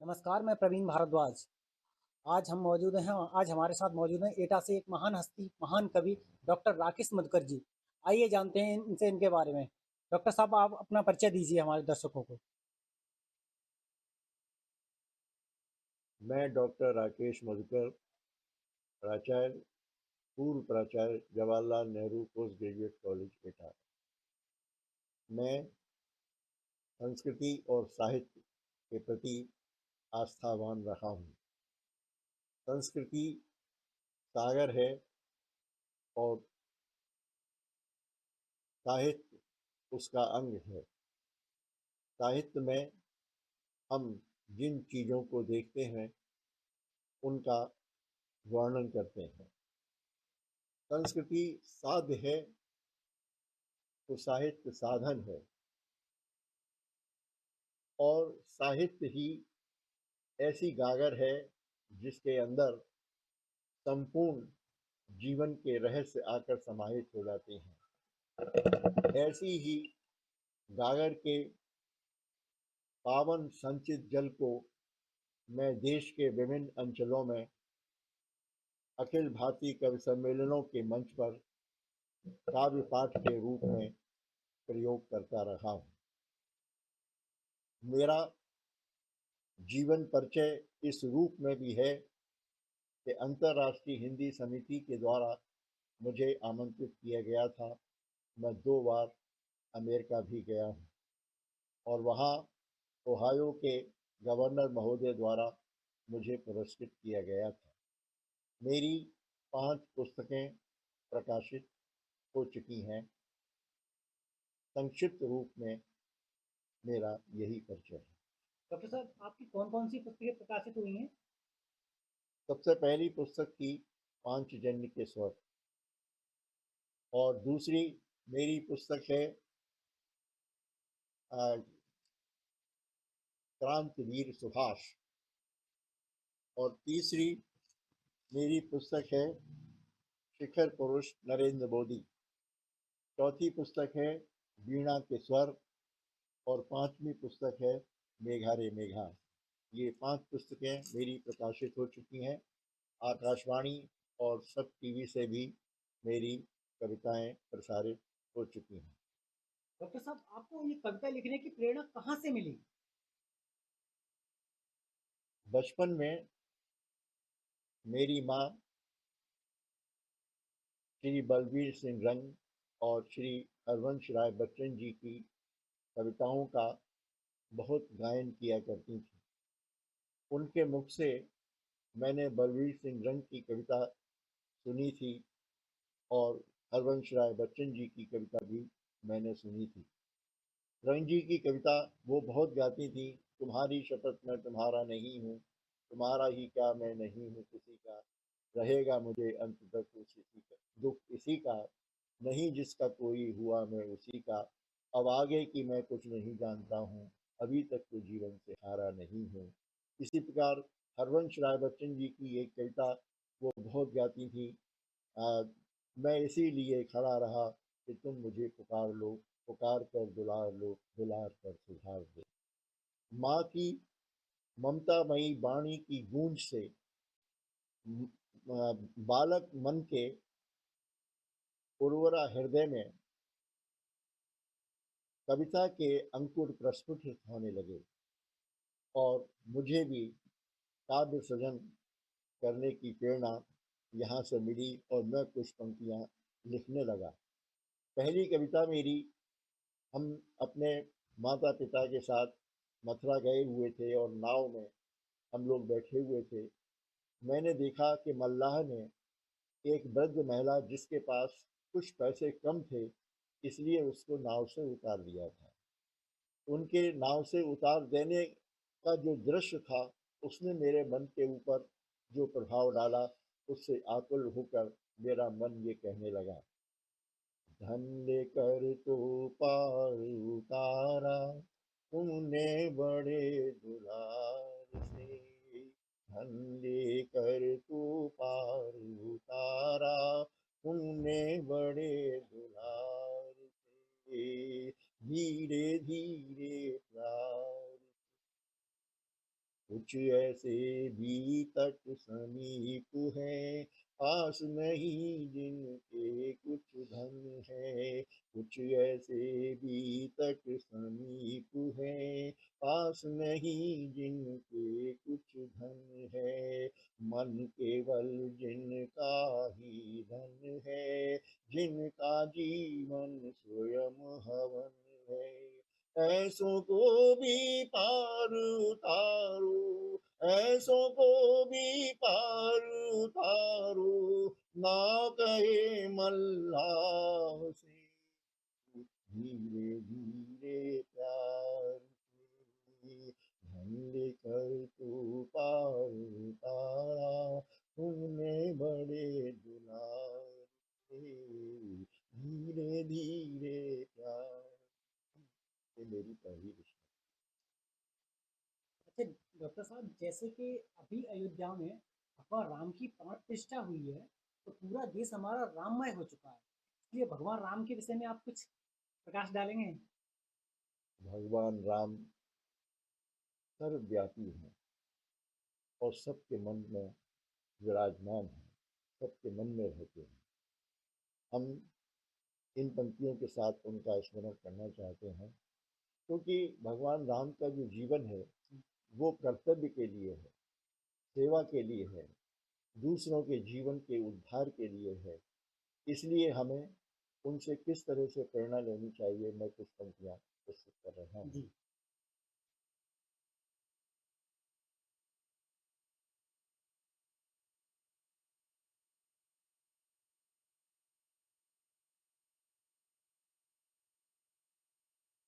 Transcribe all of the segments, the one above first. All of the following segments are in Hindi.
नमस्कार, मैं प्रवीण भारद्वाज। आज हमारे साथ मौजूद हैं एटा से एक महान हस्ती, महान कवि डॉक्टर राकेश मधुकर जी। आइए जानते हैं इनसे इनके बारे में। डॉक्टर साहब, आप अपना परिचय दीजिए हमारे दर्शकों को। मैं डॉक्टर राकेश मधुकर, प्राचार्य, पूर्व प्राचार्य, Jawaharlal Nehru post graduate college, एटा। मैं संस्कृति और साहित्य के प्रति आस्थावान रहा हूँ। संस्कृति सागर है और साहित्य उसका अंग है। साहित्य में हम जिन चीज़ों को देखते हैं उनका वर्णन करते हैं। संस्कृति साध्य है तो साहित्य साधन है, और साहित्य ही ऐसी गागर है जिसके अंदर संपूर्ण जीवन के रहस्य आकर समाहित हो जाते हैं। ऐसी ही गागर के पावन संचित जल को मैं देश के विभिन्न अंचलों में अखिल भारतीय कवि सम्मेलनों के मंच पर काव्य पाठ के रूप में प्रयोग करता रहा हूँ। मेरा जीवन परिचय इस रूप में भी है कि अंतर्राष्ट्रीय हिंदी समिति के द्वारा मुझे आमंत्रित किया गया था। मैं 2 बार अमेरिका भी गया हूँ और वहाँ ओहायो के गवर्नर महोदय द्वारा मुझे पुरस्कृत किया गया था। मेरी 5 पुस्तकें प्रकाशित हो चुकी हैं। संक्षिप्त रूप में मेरा यही परिचय है। डॉक्टर साहब, आपकी कौन-कौन सी पुस्तकें प्रकाशित हुई हैं? सबसे पहली पुस्तक थी पांचजन्य के स्वर, और दूसरी मेरी पुस्तक है क्रांतिवीर सुभाष, और तीसरी मेरी पुस्तक है शिखर पुरुष नरेंद्र मोदी। चौथी पुस्तक है वीणा के स्वर, और 5वीं पुस्तक है मेघा रे मेघा। ये 5 पुस्तकें मेरी प्रकाशित हो चुकी हैं। आकाशवाणी और सब टीवी से भी मेरी कविताएं प्रसारित हो चुकी हैं। डॉक्टर साहब, आपको ये कविता लिखने की प्रेरणा कहाँ से मिली? बचपन में मेरी माँ श्री बलबीर सिंह रंग और श्री हरवंश राय बच्चन जी की कविताओं का बहुत गायन किया करती थी। उनके मुख से मैंने बलबीर सिंह रंग की कविता सुनी थी, और हरवंश राय बच्चन जी की कविता भी मैंने सुनी थी। रंग जी की कविता वो बहुत गाती थी। तुम्हारी शपथ मैं तुम्हारा नहीं हूँ, तुम्हारा ही क्या मैं नहीं हूँ किसी का, रहेगा मुझे अंत तक उसी का दुख इसी का, नहीं जिसका कोई हुआ मैं उसी का, अब आगे की मैं कुछ नहीं जानता हूँ, अभी तक तो जीवन से हारा नहीं हूँ। इसी प्रकार हरवंश राय बच्चन जी की एक कविता वो बहुत गाती थी। मैं इसीलिए खड़ा रहा कि तुम मुझे पुकार लो, पुकार कर दुलार लो, दुलार कर सुधार दो। माँ की ममतामयी वाणी की गूंज से बालक मन के उर्वरा हृदय में कविता के अंकुर प्रस्फुटित होने लगे, और मुझे भी काव्य सृजन करने की प्रेरणा यहाँ से मिली, और मैं कुछ पंक्तियाँ लिखने लगा। पहली कविता मेरी, हम अपने माता पिता के साथ मथुरा गए हुए थे और नाव में हम लोग बैठे हुए थे। मैंने देखा कि मल्लाह ने एक वृद्ध महिला जिसके पास कुछ पैसे कम थे, इसलिए उसको नाव से उतार दिया था। उनके नाव से उतार देने का जो दृश्य था, उसने मेरे मन के ऊपर जो प्रभाव डाला, उससे आकुल होकर मेरा मन ये कहने लगा, धन्य कर तो पार उतारा तुमने बड़े दुलार से, धन्य कर तू पार उतारा तुमने बड़े दुलार से, धीरे धीरे प्यार कुछ ऐसे भी तट समीप हैं, पास नहीं जिनके कुछ धन है। कुछ ऐसे भी तट समीप हैं, पास नहीं जिनके कुछ धन है। मन केवल जिनका ही धन है, जिनका जीवन स्वयं हवन है। ऐसों को भी पार उतारो, ऐसों को भी पार उतारो, ना कहे मल्लाह से धीरे धीरे प्यार से। धन लेकर तू पार उतारा, तुमने बड़े दुलार से धीरे धीरे प्यार। ये मेरी पहली विश है। अच्छा डॉक्टर साहब, जैसे कि अभी अयोध्या में भगवान राम की प्राण प्रतिष्ठा हुई है, तो पूरा देश हमारा राममय हो चुका है। इसलिए भगवान राम के विषय में आप कुछ प्रकाश डालेंगे? भगवान राम सर्वव्यापी हैं और सबके मन में विराजमान हैं, सबके मन में रहते हैं। हम इन पंक्तियों के साथ उनका स्मरण करना चाहते हैं, क्योंकि भगवान राम का जो जीवन है वो कर्तव्य के लिए है, सेवा के लिए है, दूसरों के जीवन के उद्धार के लिए है। इसलिए हमें उनसे किस तरह से प्रेरणा लेनी चाहिए, मैं कुछ पंक्तियाँ प्रस्तुत कर रहा हूँ। जी।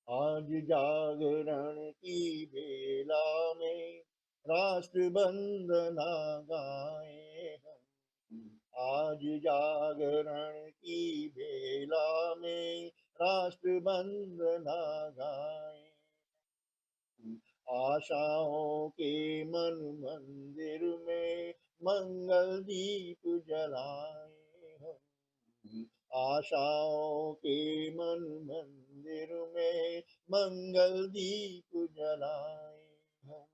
आज जागरण की बेला में राष्ट्र बंदना गाए हम। आज जागरण की बेला में राष्ट्र बंदना गाए। आशाओं के मन मंदिर में मंगल दीप जलाए हम। आशाओं के मन मंदिर में मंगल दीप जलाए हम।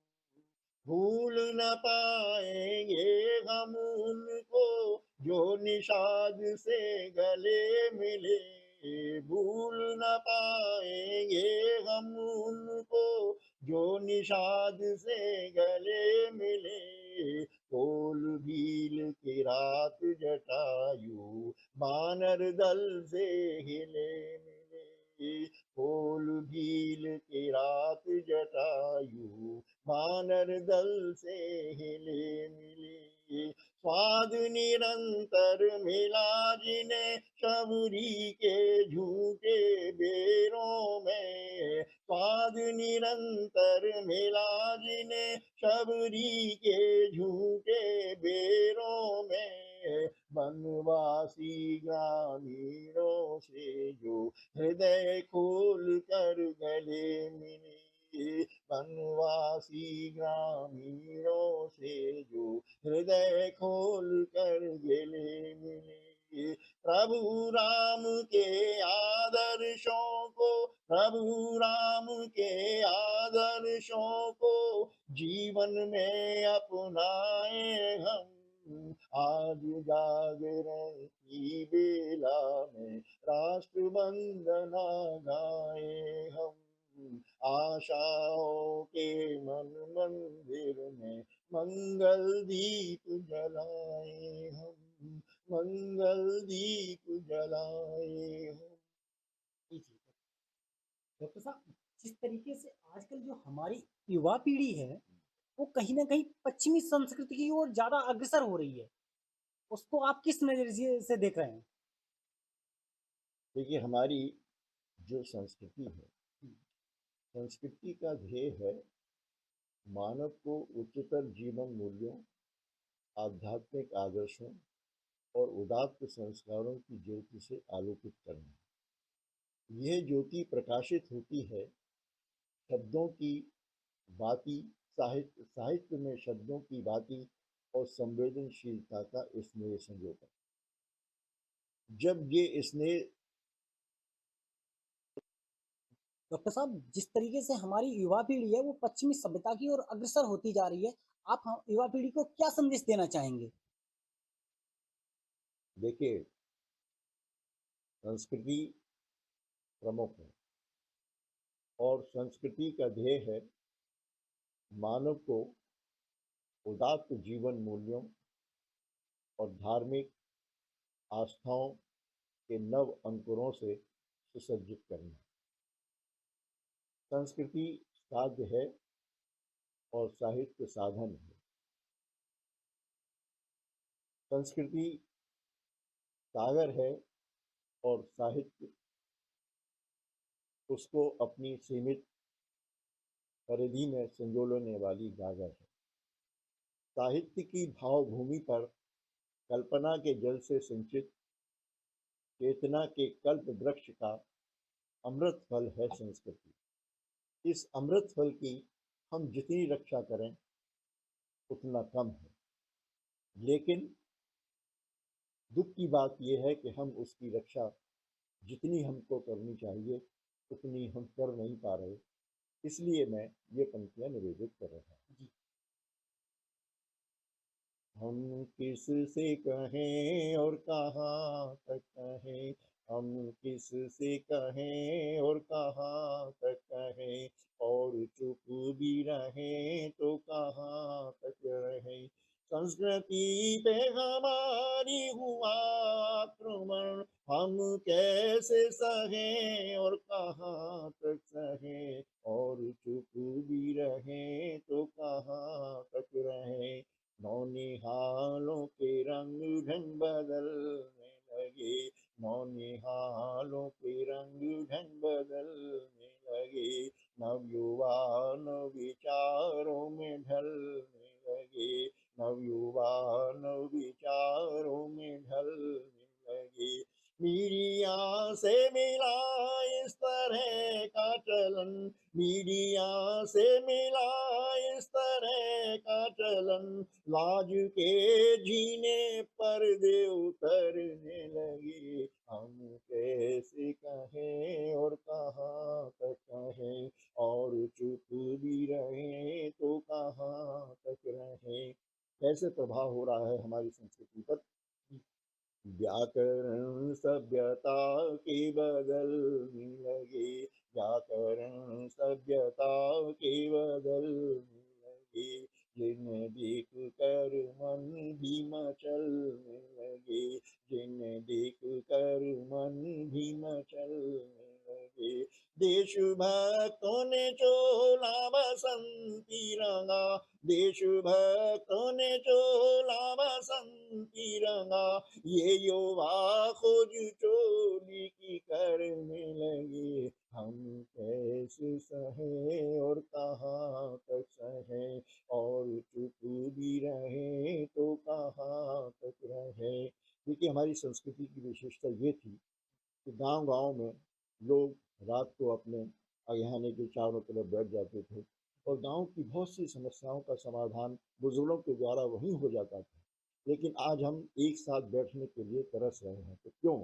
भूल न पाएंगे हम उनको जो निषाद से गले मिले। भूल न पाएंगे हम उनको जो निषाद से गले मिले। कोल भील की रात जटायु बानर दल से हिले मिले। कोल भील की रात जटायु बानर दल से हिले मिले। स्वाद निरंतर मिला जिन्हें शबरी के झूठे बेरों में। स्वाद निरंतर मिला जिन्हें शबरी के झूठे बेरों में। वनवासी ग्रामीणों से जो हृदय खोल कर गले मिले। वनवासी ग्रामीणों से जो हृदय खोल कर गले मिले। प्रभु राम के आदर्शों को, प्रभु राम के आदर्शों को जीवन में अपनाए हम। आज जागरण की बेला में राष्ट्र वंदना गाए हम। आशाओं के मन मंदिर में मंगल दीप जलाए हम। मंगल दीप जलाए हम। जी जी। डॉक्टर साहब, जिस तरीके से आजकल जो हमारी युवा पीढ़ी है, वो कहीं ना कहीं पश्चिमी संस्कृति की ओर ज्यादा अग्रसर हो रही है, उसको आप किस नजरिए से देख रहे हैं? देखिए, हमारी जो संस्कृति है, संस्कृति का ध्येय है मानव को उच्चतर जीवन मूल्यों, आध्यात्मिक आदर्शों और उदात्त संस्कारों की ज्योति से आलोकित करना। यह ज्योति प्रकाशित होती है शब्दों की बाती, साहित्य में शब्दों की बाती और संवेदनशीलता का स्नेह संजोकर। जब ये स्नेह डॉक्टर साहब, जिस तरीके से हमारी युवा पीढ़ी है वो पश्चिमी सभ्यता की ओर अग्रसर होती जा रही है, आप हम युवा पीढ़ी को क्या संदेश देना चाहेंगे? देखिए, संस्कृति प्रमुख है और संस्कृति का ध्येय है मानव को उदात्त जीवन मूल्यों और धार्मिक आस्थाओं के नव अंकुरों से सुसज्जित करना। संस्कृति साध्य है और साहित्य साधन है। संस्कृति सागर है और साहित्य उसको अपनी सीमित परिधि में संजोने वाली गागर है। साहित्य की भावभूमि पर कल्पना के जल से सिंचित चेतना के कल्प वृक्ष का अमृत फल है संस्कृति। इस अमृत फल की हम जितनी रक्षा करें उतना कम है, लेकिन दुख की बात यह है कि हम उसकी रक्षा जितनी हमको करनी चाहिए उतनी हम कर नहीं पा रहे। इसलिए मैं ये पंक्तियां निवेदित कर रहा हूँ। हम किस से कहें और कहाँ तक कहें, हम किस से कहें और कहाँ तक कहें, और चुप भी रहें तो कहाँ तक रहें। संस्कृति पे हमारी हुआ आक्रमण, हम कैसे सहें और कहाँ तक सहें, और चुप भी रहें तो कहाँ तक रहें। नौनिहालों के रंग ढंग बदलने लगे, नौनिहालों के रंग ढंग बदलने लगे, नवयुवा नव विचारों में ढलने लगे, नवयुवा नव विचारों में ढलने लगे। मीडिया से मिला इस तरह का चलन, मीडिया से मिला इस तरह का चलन, लाज के जीने पर्दे उतरने लगे। हम कैसे कहें और कहाँ तक कहें, और चुप भी रहें तो कहाँ तक रहें। कैसे प्रभाव हो रहा है हमारी संस्कृति पर। व्याकरण सभ्यता के बदलने लगे, व्याकरण सभ्यता के बदलने लगे, जिन्हें देख कर मन भी मचलने लगे, जिन्हें देख कर मन भी मचलने लगे। देशभक्तों ने चोला बसंती रंगा, देशभक्तों ने चोला बसंती रंगा, ये युवा खोज चोली की करने लगे। हम कैसे सहें और कहाँ तक सहें, और चुप भी रहे तो कहाँ तक रहे। देखिए, हमारी संस्कृति की विशेषता ये थी कि गांव-गांव में लोग रात को अपने अगहने के चारों तरफ बैठ जाते थे और गांव की बहुत सी समस्याओं का समाधान बुजुर्गों के द्वारा वहीं हो जाता था। लेकिन आज हम एक साथ बैठने के लिए तरस रहे हैं, तो क्यों?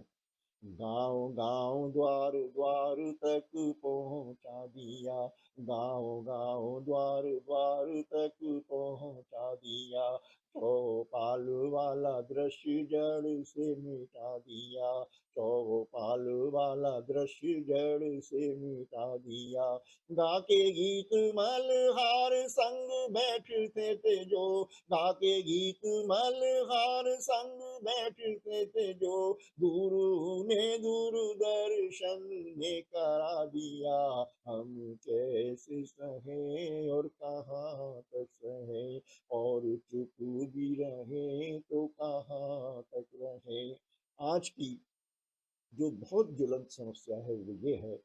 गांव गांव द्वार द्वार तक पहुंचा दिया, गांव गांव द्वार द्वार तक पहुंचा दिया, चौपाल वाला दृश्य जड़ से मिटा दिया, चौपाल वाला दृश्य जड़ से मिटा दिया। गा के गीत मल्हार संग बैठते थे जो, गा के गीत मल्हार संग बैठते थे जो, गुरु ने दूरदर्शन ने करा दिया। हम कैसे सहें और कहाँ तक सहें, और चुप भी रहें तो कहाँ तक रहें। आज की जो बहुत ज्वलंत समस्या है वो ये है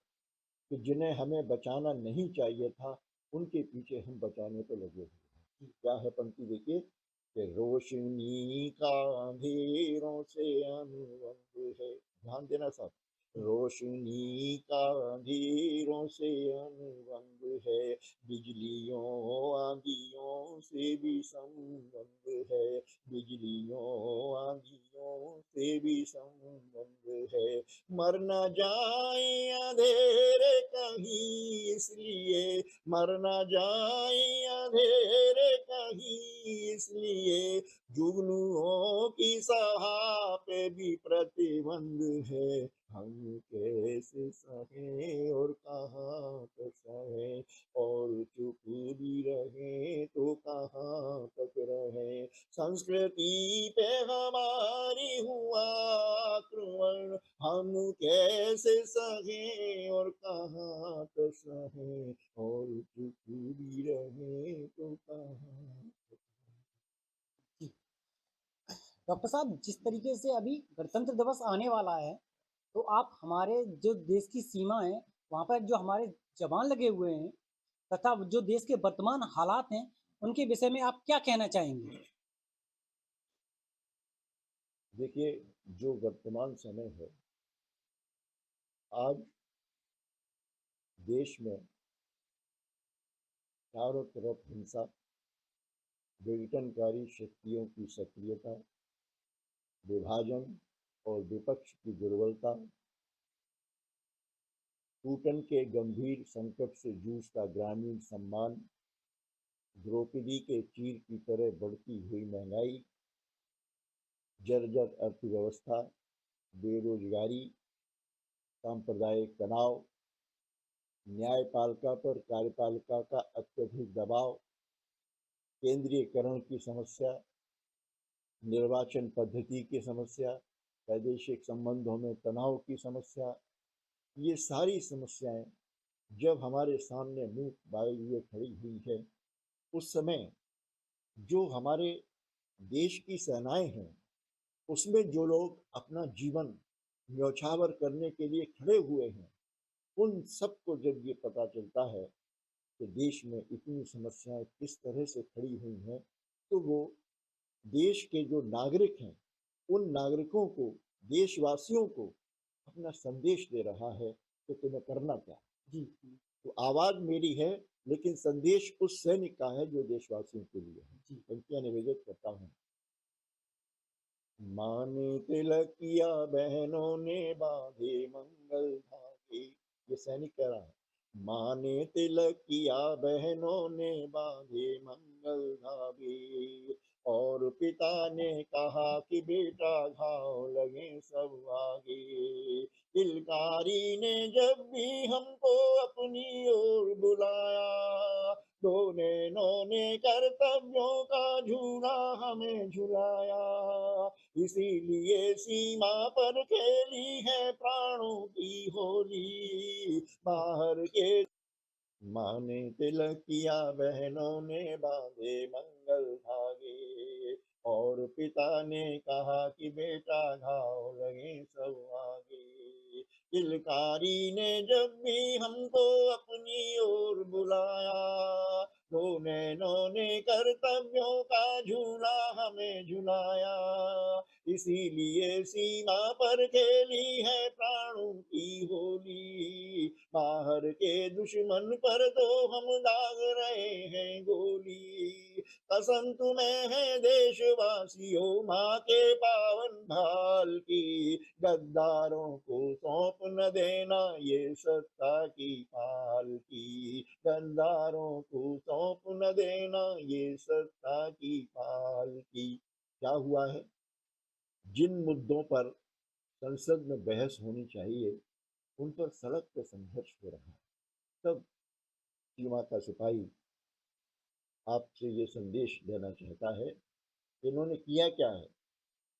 कि जिन्हें हमें बचाना नहीं चाहिए था उनके पीछे हम बचाने पे लगे हुए हैं। क्या है पंक्ति देखिए कि रोशनी का अंधेरों से अनुबंध है। ध्यान देना साहब, रोशनी का अंधेरों से अनुबंध है, बिजलियों आंधियों से भी संबंध है, बिजलियों आंधियों से भी संबंध है। मर न जाए अंधेरे कहीं इसलिए, मर न जाए अंधेरे कहीं इसलिए, जुगनुओं की सहा पे भी प्रतिबंध है। हम कैसे सहे और कहाँ तक सहे, और चुप भी रहे तो कहाँ तक रहे। संस्कृति पे हमारी हुआ आक्रमण, हम कैसे सहे और कहाँ तक सहे, और चुप भी रहे तो कहाँ। डॉक्टर साहब, जिस तरीके से अभी गणतंत्र दिवस आने वाला है, तो आप हमारे जो देश की सीमा है, वहाँ पर जो हमारे जवान लगे हुए हैं तथा जो देश के वर्तमान हालात हैं, उनके विषय में आप क्या कहना चाहेंगे? देखिए, जो वर्तमान समय है, आज देश में चारों तरफ हिंसा, विघटनकारी शक्तियों की सक्रियता, विभाजन और विपक्ष की दुर्बलता, टूटन के गंभीर संकट से जूझता ग्रामीण सम्मान, द्रौपदी के चीर की तरह बढ़ती हुई महंगाई, जर्जर अर्थव्यवस्था, बेरोजगारी, सांप्रदायिक तनाव, न्यायपालिका पर कार्यपालिका का अत्यधिक दबाव, केंद्रीयकरण की समस्या, निर्वाचन पद्धति की समस्या, वैदेशिक संबंधों में तनाव की समस्या, ये सारी समस्याएं जब हमारे सामने मुंह बाए हुए खड़ी हुई है, उस समय जो हमारे देश की सेनाएं हैं, उसमें जो लोग अपना जीवन न्यौछावर करने के लिए खड़े हुए हैं, उन सबको जब ये पता चलता है कि देश में इतनी समस्याएं किस तरह से खड़ी हुई हैं, तो वो देश के जो नागरिक हैं, उन नागरिकों को, देशवासियों को अपना संदेश दे रहा है कि तुम्हें करना क्या। जी। तो आवाज मेरी है, लेकिन संदेश उस सैनिक का है जो देशवासियों के लिए है। जी। पंक्तियां निवेदित करता हूँ। माँ ने तिलक किया, बहनों ने बांधे मंगल धागे। ये सैनिक कह रहा है, माँ ने तिलक किया, बहनों ने बांधे मंगल धागे, और पिता ने कहा कि बेटा घाव लगे सब आगे। किलकारी ने जब भी हमको अपनी ओर बुलाया, दो नैनों ने कर्तव्यों का झूला हमें झुलाया। इसीलिए सीमा पर खेली है प्राणों की होली, बाहर के माँ ने तिलक किया, बहनों ने बांधे मंगल धागे, और पिता ने कहा कि बेटा घाव लगे सब आगे। किलकारी ने जब भी हमको अपनी ओर बुलाया, दो नैनों ने कर्तव्यों का झूला हमें झुलाया। इसीलिए सीमा पर खेली है प्राणों की होली, बाहर के दुश्मन पर तो हम दाग रहे हैं गोली। कसम तुम्हें है देशवासियों माँ के पावन भाल की, गद्दारों को सौंप न देना ये सत्ता की पाल की, गद्दारों को सौंप न देना ये सत्ता की पाल की। क्या हुआ है, जिन मुद्दों पर संसद में बहस होनी चाहिए, उन पर सड़क पर संघर्ष हो रहा है। तब सीमा का सिपाही आपसे ये संदेश देना चाहता है, इन्होंने किया क्या है।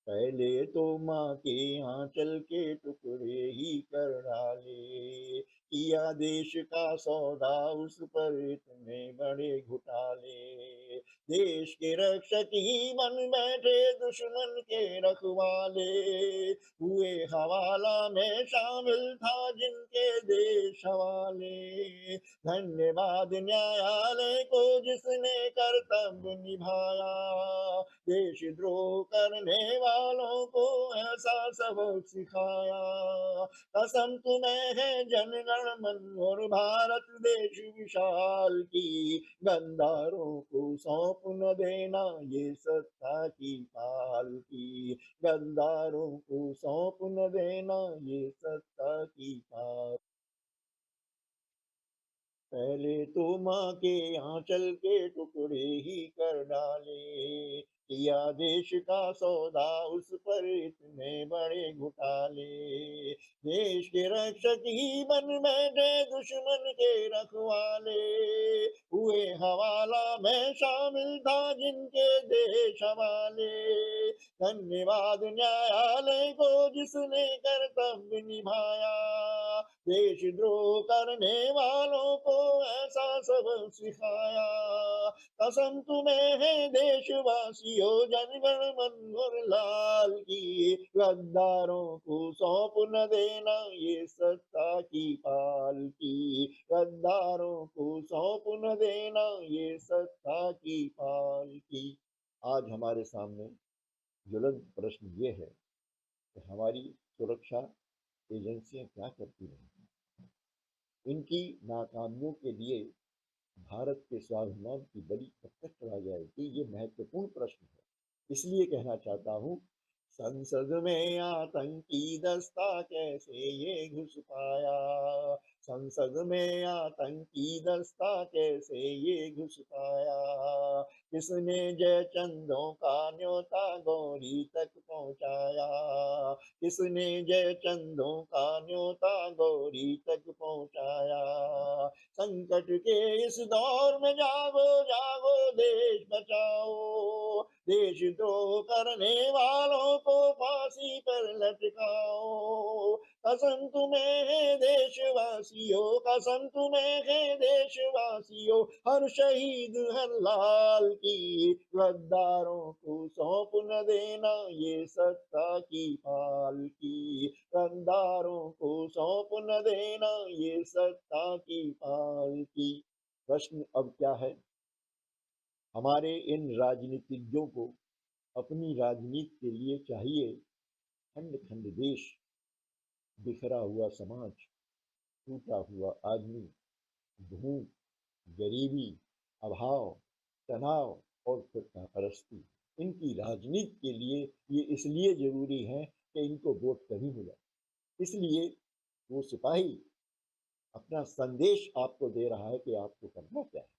पहले तो माँ के आंचल के टुकड़े ही कर डाले, किया देश का सौदा उस पर इतने बड़े घोटाले। देश के रक्षक ही बन बैठे दुश्मन के रखवाले। हुए हवाला में शामिल था जिनके देश हवाले। धन्यवाद न्यायालय को जिसने कर्तव्य निभाया। देशद्रोह करने वालों को ऐसा सबक सिखाया। कसम तुम्हें है जनगण मन और भारत देश विशाल की। गद्दारों को सौंप न देना ये सत्ता की पाल की। गद्दारों को सौंप न देना ये सत्ता की पाल। पहले तो माँ के आंचल के टुकड़े ही कर डाले। किया देश का सौदा उस पर इतने बड़े घोटाले। देश के रक्षक ही बन बैठे दुश्मन के रखवाले। हुए हवाला में शामिल था जिनके देश हवाले। धन्यवाद न्यायालय को जिसने कर्तव्य निभाया। देशद्रोह करने वालों को ऐसा सबक सिखाया। कसम तुम्हें है देशवासियों जनगण मन और लाल की। गद्दारों को सौंप न देना ये सत्ता की पाल की। गद्दारों को सौंप न देना ये सत्ता की पाल की। आज हमारे सामने ज्वलंत प्रश्न ये है कि हमारी सुरक्षा एजेंसियां क्या करती रही। इनकी नाकामियों के लिए भारत के स्वाभिमान की बलि कब तक चढ़ा जाएगी, ये महत्वपूर्ण प्रश्न है। इसलिए कहना चाहता हूँ, संसद में आतंकी दस्ता कैसे ये घुस पाया। संसद में आतंकी दस्ता कैसे ये घुस पाया। किसने जयचंदों का न्योता गौरी तक पहुंचाया। किसने जयचंदों का न्योता गौरी तक पहुंचाया। संकट के इस दौर में जागो जागो देश बचाओ। देशद्रोह करने वालों को फांसी पर लटकाओ। कसम तुम्हें है देशवासियों, कसम तुम्हें है देशवासियों, हर शहीद हर लाल की। गद्दारों को सौंप न देना ये सत्ता की पाल की। गद्दारों को सौंप न देना ये सत्ता की पाल की। प्रश्न अब क्या है, हमारे इन राजनीतिज्ञों को अपनी राजनीति के लिए चाहिए खंड खंड देश, बिखरा हुआ समाज, टूटा हुआ आदमी, भूख, गरीबी, अभाव, तनाव और फिरका परस्ती। इनकी राजनीति के लिए ये इसलिए जरूरी है कि इनको वोट कभी मिले। इसलिए वो सिपाही अपना संदेश आपको दे रहा है कि आपको करना क्या है।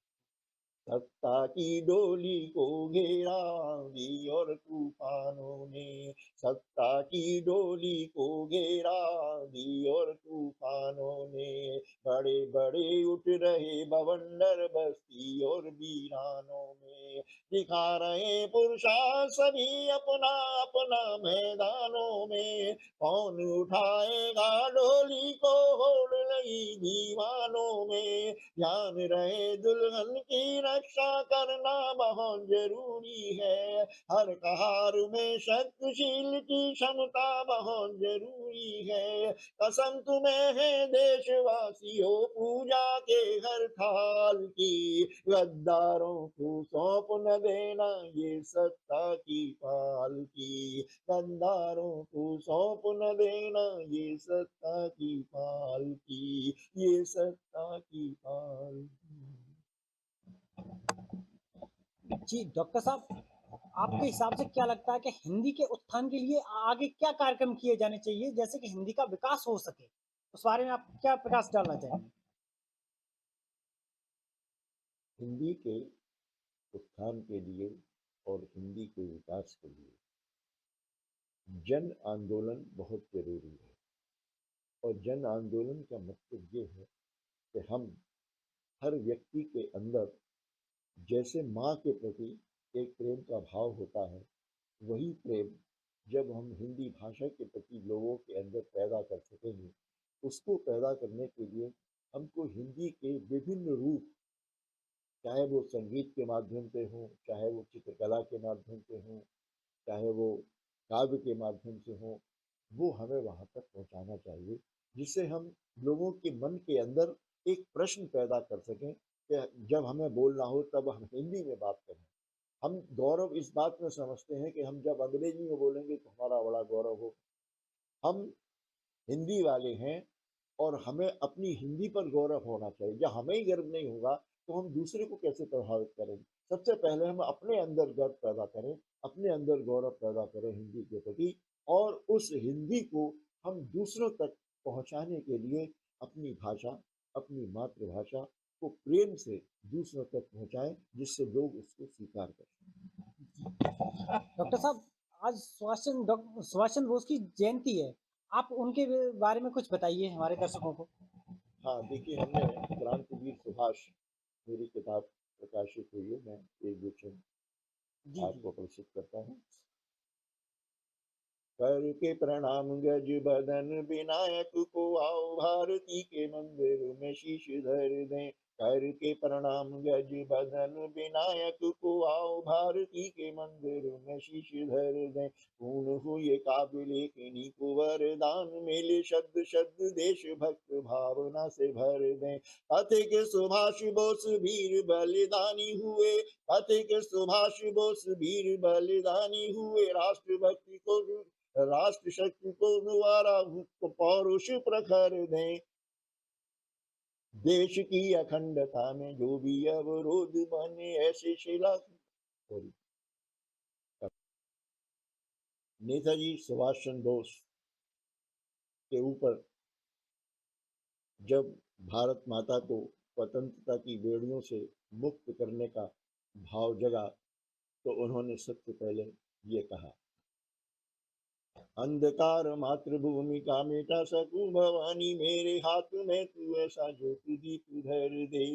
सत्ता की डोली को घेरा आंधी और तूफानों ने। सत्ता की डोली को घेरा आंधी और तूफानों ने। बड़े बड़े उठ रहे बवंडर बस्ती और वीरानों में। दिखा रहे पुरुषार्थ सभी अपना अपना मैदानों में। कौन उठाएगा डोली को होड़ रही दीवानों में। ध्यान रहे दुल्हन की रक्षा करना बहुत जरूरी है। हर कहार में शक्तिशील की क्षमता बहुत जरूरी है। कसम तुम्हें है देशवासियों पूजा के हर थाल की। गद्दारों को सौंप न देना ये सत्ता की पाल की। गद्दारों को सौंप न देना ये सत्ता की पाल की। ये सत्ता की पाल की। जी डॉक्टर साहब, आपके हिसाब से क्या लगता है कि हिंदी के उत्थान के लिए आगे क्या कार्यक्रम किए जाने चाहिए, जैसे कि हिंदी का विकास हो सके? उस बारे में आप क्या प्रकाश डालना चाहेंगे? हिंदी के उत्थान के लिए और हिंदी के विकास के लिए जन आंदोलन बहुत जरूरी है। और जन आंदोलन का मतलब ये है कि हम हर व्यक्ति के अंदर जैसे माँ के प्रति एक प्रेम का भाव होता है, वही प्रेम जब हम हिंदी भाषा के प्रति लोगों के अंदर पैदा कर सकेंगे, उसको पैदा करने के लिए हमको हिंदी के विभिन्न रूप, चाहे वो संगीत के माध्यम से हों, चाहे वो चित्रकला के माध्यम से हों, चाहे वो काव्य के माध्यम से हों, वो हमें वहाँ तक पहुँचाना चाहिए, जिससे हम लोगों के मन के अंदर एक प्रश्न पैदा कर सकें कि जब हमें बोलना हो तब हम हिंदी में बात करें। हम गौरव इस बात में समझते हैं कि हम जब अंग्रेजी में बोलेंगे तो हमारा बड़ा गौरव हो। हम हिंदी वाले हैं और हमें अपनी हिंदी पर गौरव होना चाहिए। जब हमें ही गर्व नहीं होगा तो हम दूसरे को कैसे प्रभावित करेंगे? सबसे पहले हम अपने अंदर गर्व पैदा करें, अपने अंदर गौरव पैदा करें हिंदी के प्रति, और उस हिंदी को हम दूसरों तक पहुँचाने के लिए अपनी भाषा, अपनी मातृभाषा को प्रेम से दूसरों तक पहुँचाएँ, जिससे लोग उसको स्वीकार करें। डॉक्टर साहब, आज सुभाष चंद्र बोस की जयंती है। आप उनके बारे में कुछ बताइए हमारे दर्शकों को। हाँ, देखिए, हमने क्रांतिवीर सुभाष, मेरी किताब प्रकाशित हुई है, मैं एक दो छंद जी, जी। आपको प्रस्तुत करता हूँ। करके प्रणाम गज बदन विनायक को, आओ भारती के मंदिर में शीश धर दें। करके प्रणाम गज बदन विनायक को, आओ भारती के मंदिर में शीश धर दें। पूर्ण हुए काबिल किन्हीं को वरदान मिले, शब्द शब्द देश भक्त भावना से भर दें। पथ के सुभाष बोस वीर बलिदानी हुए, पथ के सुभाष बोस वीर बलिदानी हुए, राष्ट्रभक्ति को राष्ट्र शक्ति को द्वारा पौरुष प्रखर दें। देश की अखंडता में जो भी अवरोध बने, ऐसे शिला। नेताजी सुभाष चंद्र बोस के ऊपर जब भारत माता को स्वतंत्रता की बेड़ियों से मुक्त करने का भाव जगा, तो उन्होंने सबसे पहले ये कहा, अंधकार मातृभूमि का मिटा सकूं भवानी, मेरे हाथ में तू ऐसा ज्योति दीप धर दे।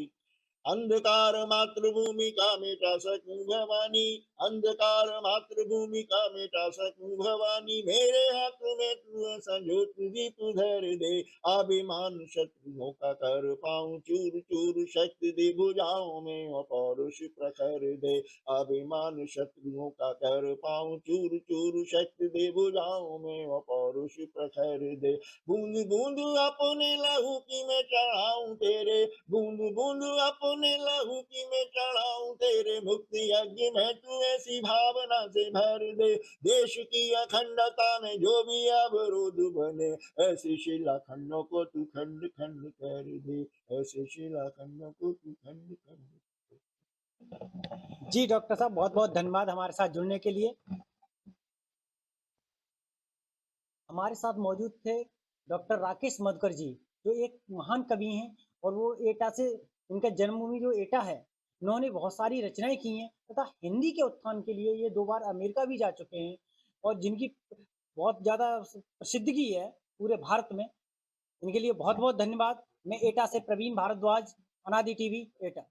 अंधकार मातृभूमि का मिटा सकूं भवानी, अंधकार मातृभूमि का मिटा सकूं भवानी, मेरे हाथ में तू ऐसा ज्योति दीप धर दे। अभिमान शत्रुओं का कर पाऊं चूर चूर, शक्ति दे भुजाओं में अपौरुष प्रखर दे। अभिमान शत्रुओं का कर पाऊं चूर चूर, शक्ति दे भुजाओं में अपौरुष प्रखर दे। बूंद बूंद अपने लहू की मैं चढ़ाऊं तेरे, बूंद बूंद अपने लहू की मैं चढ़ाऊं तेरे, मुक्ति यज्ञ में तू ऐसी भावना से भर दे। देश की अखंडता में जो भी अवरोध बने, ऐसे शिलाखंडों को तू खंड खंड कर दे, ऐसे शिलाखंडों को तू खंड खंड। जी, डॉक्टर साहब, बहुत-बहुत धन्यवाद हमारे साथ जुड़ने के लिए। हमारे साथ मौजूद थे डॉक्टर राकेश मधुकर जी, जो एक महान कवि हैं और वो एटा से, उनका जन्मभूमि जो एटा है, उन्होंने बहुत सारी रचनाएँ की हैं तथा हिंदी के उत्थान के लिए ये 2 बार अमेरिका भी जा चुके हैं और जिनकी बहुत ज़्यादा प्रसिद्धि है पूरे भारत में। इनके लिए बहुत-बहुत धन्यवाद। मैं एटा से प्रवीण भारद्वाज, अनादि टीवी, एटा।